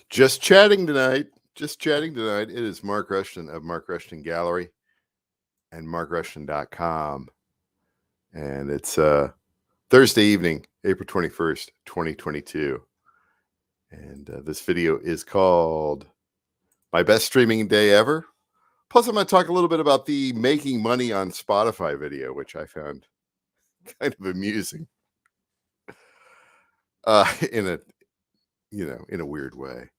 Just chatting tonight. Just chatting tonight. It is Mark Rushton of Mark Rushton Gallery and markrushton.com. And it's Thursday evening, April 21st, 2022. And this video is called My Best Streaming Day Ever. Plus, I'm going to talk a little bit about the making money on Spotify video, which I found kind of amusing in a weird way.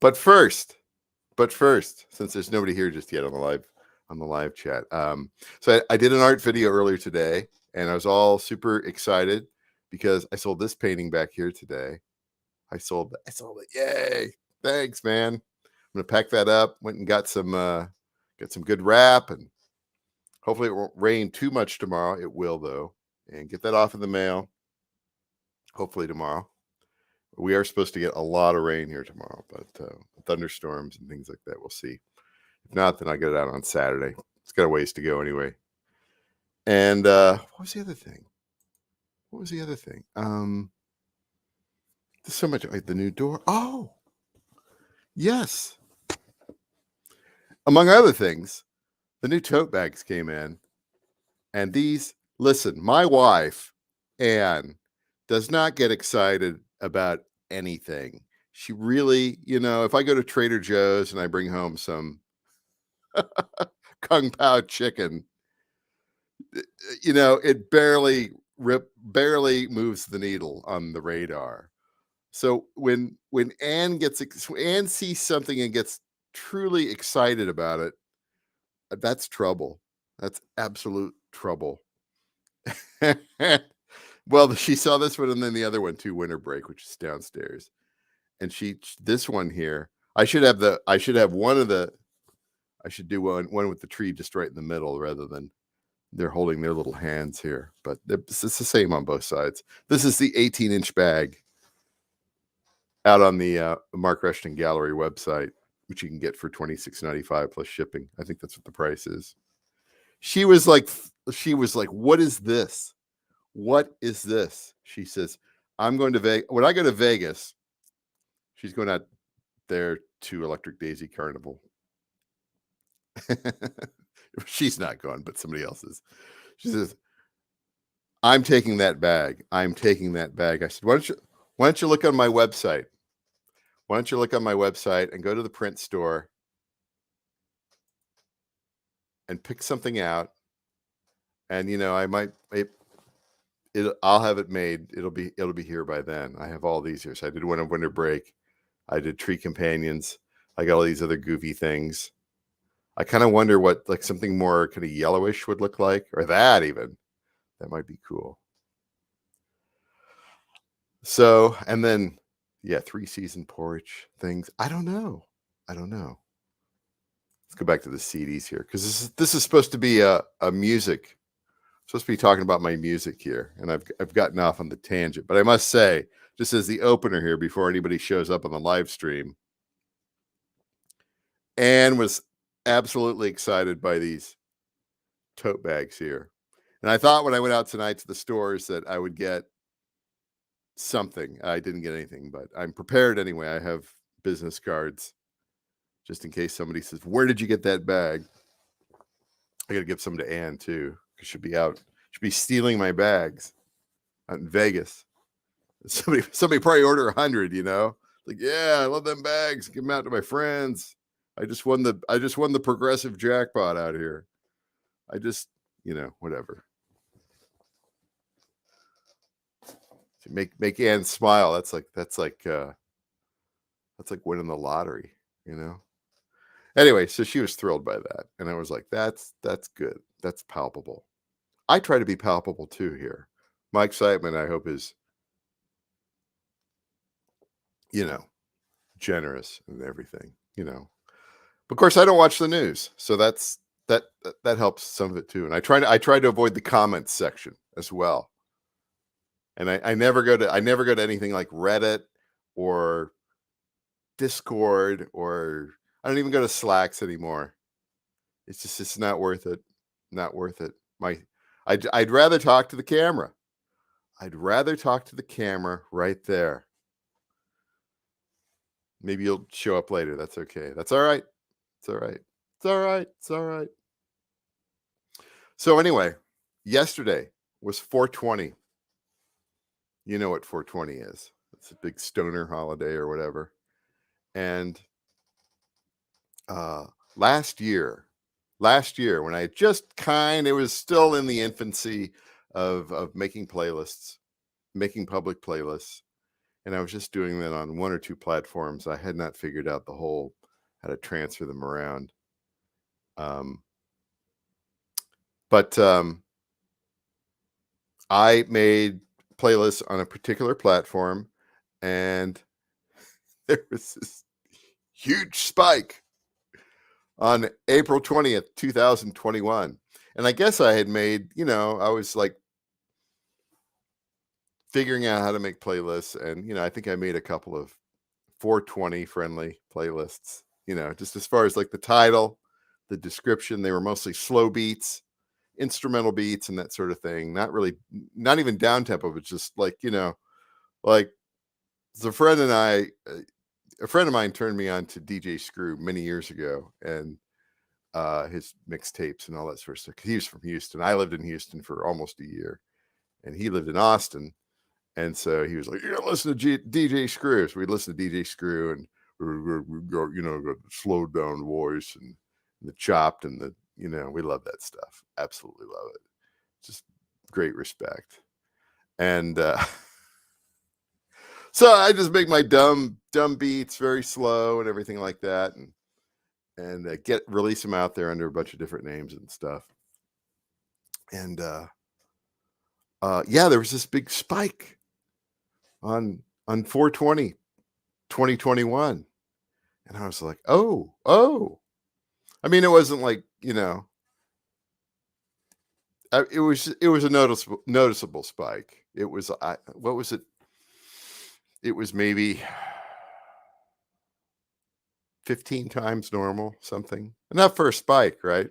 But first, since there's nobody here just yet on the live chat, so I did an art video earlier today, and I was all super excited because I sold this painting back here today. I sold it. Yay! Thanks, man. I'm gonna pack that up. Went and got some good wrap, and hopefully it won't rain too much tomorrow. It will though, and get that off in the mail. Hopefully tomorrow. We are supposed to get a lot of rain here tomorrow, but thunderstorms and things like that, we'll see. If not, then I'll get it out on Saturday. It's got a ways to go anyway. And what was the other thing? There's so much. Like the new door. Oh, yes. Among other things, the new tote bags came in. And these, listen, my wife, Anne, does not get excited about anything. She really, if I go to Trader Joe's and I bring home some Kung Pao chicken, it barely moves the needle on the radar. So when Anne sees something and gets truly excited about it, that's trouble. That's absolute trouble. Well, she saw this one and then the other one too, Winter Break, which is downstairs. And this one here, I should do one with the tree just right in the middle rather than they're holding their little hands here. But it's the same on both sides. This is the 18-inch bag out on the Mark Rushton Gallery website, which you can get for $26.95 plus shipping. I think that's what the price is. She was like, what is this? What is this? She says, I'm going to Vegas. When I go to Vegas, she's going out there to Electric Daisy Carnival. She's not going, but somebody else is. She says, I'm taking that bag. I said, why don't you look on my website? Why don't you look on my website and go to the print store and pick something out? And I'll have it made. It'll be here by then. I have all these here. So I did one of Winter Break. I did Tree Companions. I got all these other goofy things. I kind of wonder what like something more kind of yellowish would look like, or that even. That might be cool. So, and then, 3-season porch things. I don't know. Let's go back to the CDs here because this is supposed to be a music. Supposed to be talking about my music here, and I've gotten off on the tangent. But I must say, just as the opener here, before anybody shows up on the live stream, Anne was absolutely excited by these tote bags here. And I thought when I went out tonight to the stores that I would get something. I didn't get anything, but I'm prepared anyway. I have business cards just in case somebody says, where did you get that bag? I got to give some to Anne too. Should be stealing my bags out in Vegas. Somebody probably order 100, like, yeah, I love them bags. Give them out to my friends. I just won the progressive jackpot out here. I just, whatever. To make Anne smile. That's like winning the lottery, Anyway, so she was thrilled by that. And I was like, that's good. That's palpable. I try to be palpable too here. My excitement, I hope, is, generous and everything, But of course, I don't watch the news, so that helps some of it too. And I try to avoid the comments section as well. And I never go to anything like Reddit or Discord, or I don't even go to Slacks anymore. It's not worth it. Not worth it. I'd rather talk to the camera. I'd rather talk to the camera right there. Maybe you'll show up later. That's okay. That's all right. It's all right. It's all right. It's all right. So anyway, yesterday was 420. You know what 420 is. It's a big stoner holiday or whatever. And uh last year when I just it was still in the infancy of making playlists, making public playlists. And I was just doing that on one or two platforms. I had not figured out how to transfer them around. But I made playlists on a particular platform, and there was this huge spike on April 20th, 2021. And I guess I had made, I was like figuring out how to make playlists. And, I think I made a couple of 420 friendly playlists, just as far as like the title, the description. They were mostly slow beats, instrumental beats, and that sort of thing. Not even down tempo, but just like, like a friend of mine turned me on to DJ Screw many years ago, and his mixtapes and all that sort of stuff. 'Cause he was from Houston. I lived in Houston for almost a year, and he lived in Austin. And so he was like, "You gotta listen to DJ Screw." So we'd listen to DJ Screw, and we go, got the slowed down voice and the chopped and the, we love that stuff. Absolutely love it. Just great respect. And so I just make my dumb beats very slow and everything like that, and release them out there under a bunch of different names and stuff. And there was this big spike on 420 2021, and I was like, oh. I mean, it wasn't like, it was a noticeable spike. It was what was it? It was maybe 15 times normal, something. Enough for a spike, right?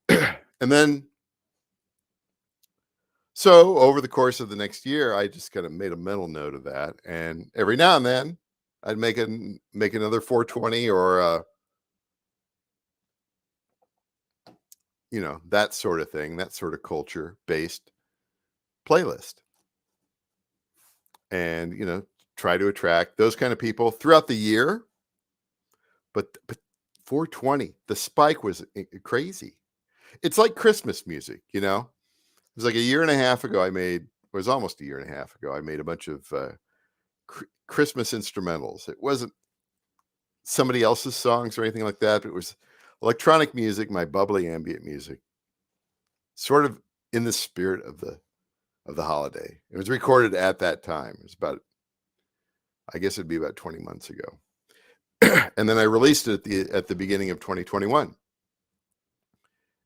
And then, so over the course of the next year, I just kind of made a mental note of that. And every now and then I'd make another 420 or, that sort of thing, that sort of culture based playlist. And, try to attract those kind of people throughout the year. But 420, the spike was crazy. It's like Christmas music, It was like a year and a half ago. It was almost a year and a half ago. I made a bunch of Christmas instrumentals. It wasn't somebody else's songs or anything like that. But it was electronic music, my bubbly ambient music, sort of in the spirit of the holiday. It was recorded at that time. It was I guess it'd be about 20 months ago. And then I released it at the beginning of 2021.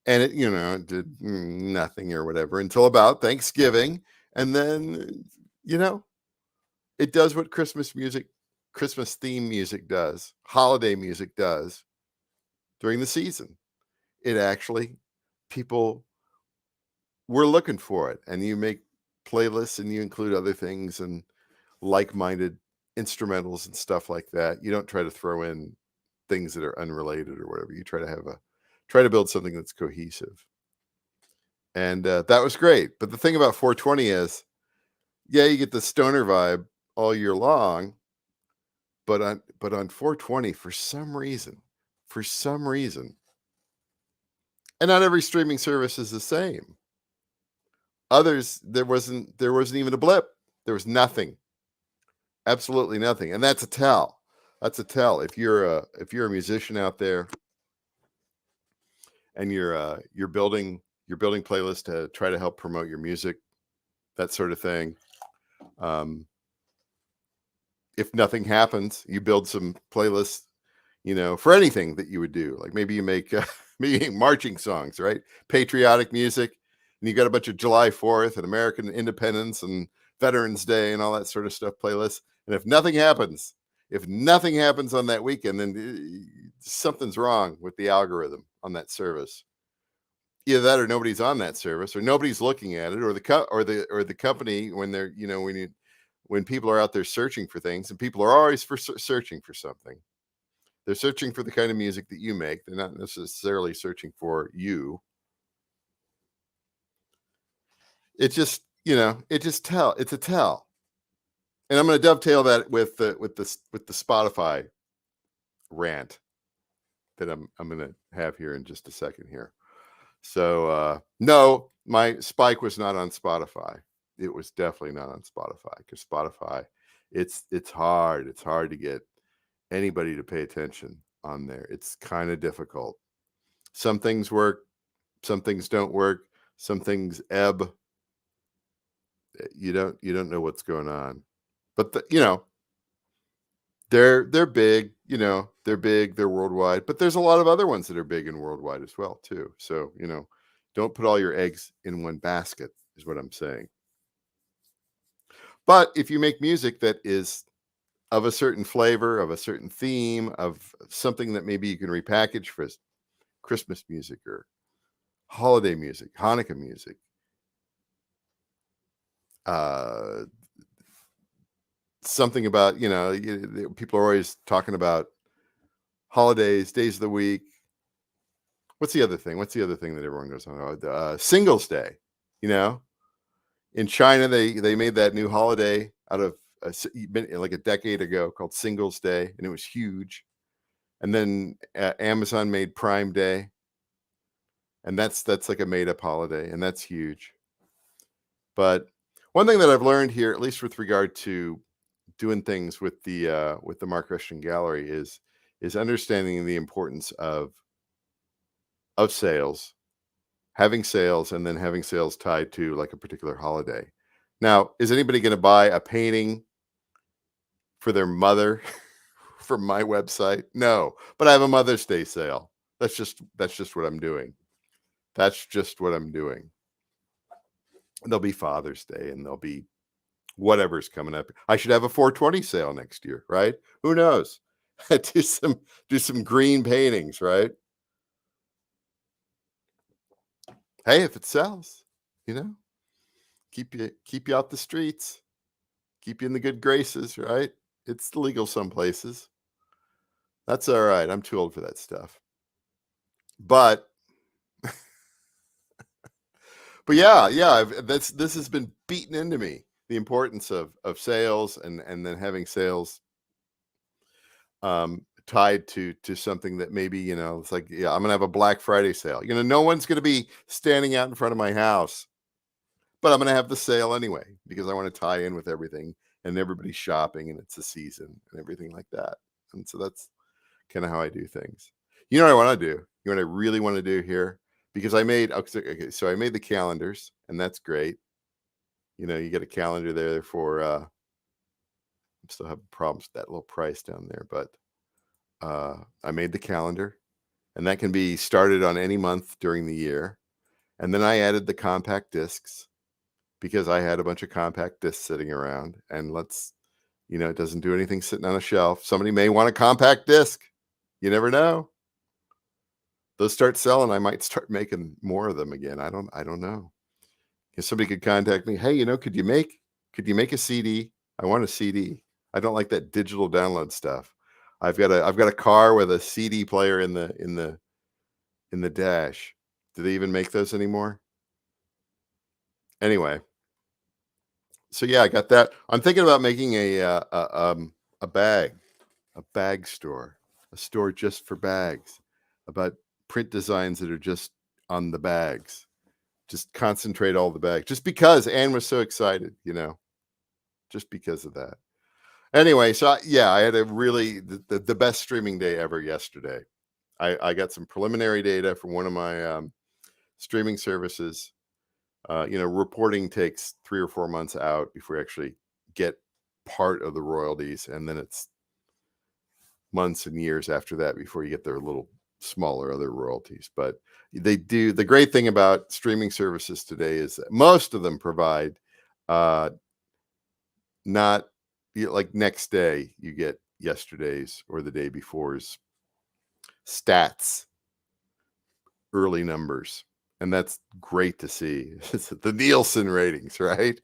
And it, did nothing or whatever until about Thanksgiving. And then, it does what Christmas theme music does, holiday music does during the season. It actually, people were looking for it. And you make playlists and you include other things and like-minded instrumentals and stuff like that. You don't try to throw in things that are unrelated or whatever. You try to build something that's cohesive. And that was great. But the thing about 420 is, you get the stoner vibe all year long, but on 420, for some reason, and not every streaming service is the same. Others, there wasn't even a blip. There was nothing. Absolutely nothing. And that's a tell. If you're a musician out there and you're building playlists to try to help promote your music, that sort of thing. If nothing happens, you build some playlists, for anything that you would do. Like maybe you make marching songs, right? Patriotic music, and you got a bunch of July 4th and American Independence and Veterans Day and all that sort of stuff playlists. And if nothing happens on that weekend, then something's wrong with the algorithm on that service. Either that, or nobody's on that service, or nobody's looking at it, or the company when when people are out there searching for things, and people are always searching for something. They're searching for the kind of music that you make. They're not necessarily searching for you. It just, it's a tell. And I'm going to dovetail that with the Spotify rant that I'm going to have here in just a second here. So no, my spike was not on Spotify. It was definitely not on Spotify, because Spotify, it's hard. It's hard to get anybody to pay attention on there. It's kind of difficult. Some things work, some things don't work, some things ebb. You don't know what's going on. But they're big, they're big, they're worldwide, but there's a lot of other ones that are big and worldwide as well too. So, don't put all your eggs in one basket is what I'm saying. But if you make music that is of a certain flavor, of a certain theme, of something that maybe you can repackage for Christmas music or holiday music, Hanukkah music, something about, people are always talking about holidays, days of the week. What's the other thing? What's the other thing that everyone goes on? Singles Day. In China, they made that new holiday out of like a decade ago called Singles Day, and it was huge. And then Amazon made Prime Day, and that's like a made up holiday, and that's huge. But one thing that I've learned here, at least with regard to doing things with the Mark Rushton Gallery, is understanding the importance of sales, having sales, and then having sales tied to like a particular holiday. Now, is anybody going to buy a painting for their mother from my website? No, but I have a Mother's Day sale. That's just what I'm doing. That's just what I'm doing. There'll be Father's Day, and there'll be whatever's coming up. I should have a 420 sale next year, right? Who knows? do some green paintings, right? Hey, if it sells, keep you out the streets, keep you in the good graces, right? It's legal some places. That's all right. I'm too old for that stuff. But yeah, this has been beaten into me, the importance of sales, and then having sales tied to something that maybe, it's like, yeah, I'm gonna have a Black Friday sale. No one's gonna be standing out in front of my house, but I'm gonna have the sale anyway, because I want to tie in with everything, and everybody's shopping, and it's a season and everything like that. And so that's kind of how I do things. You know what I want to do? You know what I really want to do here? Because I made so I made the calendars, and that's great. You get a calendar there for I'm still having problems with that little price down there, but I made the calendar, and that can be started on any month during the year. And then I added the compact discs, because I had a bunch of compact discs sitting around, and it doesn't do anything sitting on a shelf. Somebody may want a compact disc. You never know. Those start selling, I might start making more of them again. I don't know. If somebody could contact me, hey, could you make a CD? I want a CD. I don't like that digital download stuff. I've got a car with a CD player in the dash. Do they even make those anymore? Anyway, so yeah, I got that. I'm thinking about making a bag store, a store just for bags, about print designs that are just on the bags. Just concentrate all the bags, just because Anne was so excited, just because of that. Anyway, so I had a really the best streaming day ever yesterday. I got some preliminary data from one of my streaming services. Reporting takes 3 or 4 months out before you actually get part of the royalties, and then it's months and years after that before you get their little smaller other royalties. But they do. The great thing about streaming services today is that most of them provide not like next day you get yesterday's or the day before's stats, early numbers, and that's great to see. It's the Nielsen ratings, right?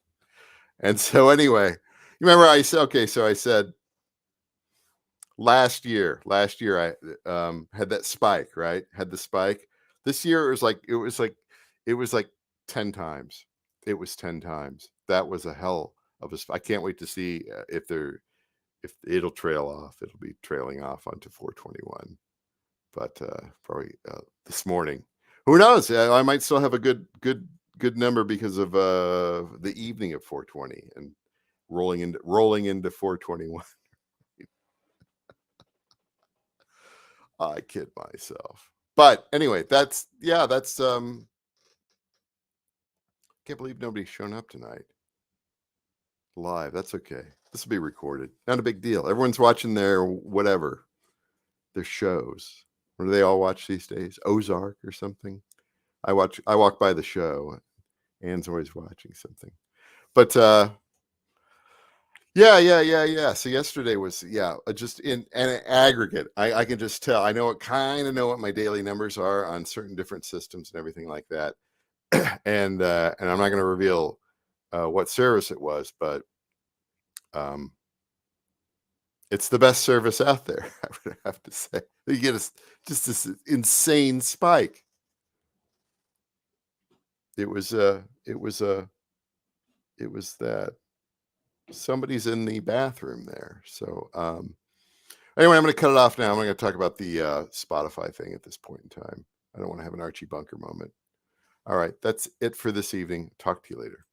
And so anyway, You remember I said, okay, so I said last year I had that spike, right? Had the spike. This year it was like 10 times. It was 10 times. That was a hell of a I can't wait to see if it'll trail off. It'll be trailing off onto 421. But probably this morning. Who knows? I might still have a good number because of the evening of 420 and rolling into 421. I kid myself. But anyway, that's can't believe nobody's shown up tonight live. That's okay. This will be recorded. Not a big deal. Everyone's watching their whatever, their shows. What do they all watch these days? Ozark or something? I walk by the show. Anne's always watching something. But yeah. So yesterday was just in an aggregate. I can just tell. I kind of know what my daily numbers are on certain different systems and everything like that. And I'm not going to reveal what service it was, but it's the best service out there. I would have to say. You get just this insane spike. It was that somebody's in the bathroom there. So anyway, I'm going to cut it off now. I'm going to talk about the Spotify thing at this point in time. I don't want to have an Archie Bunker moment. All right, that's it for this evening. Talk to you later.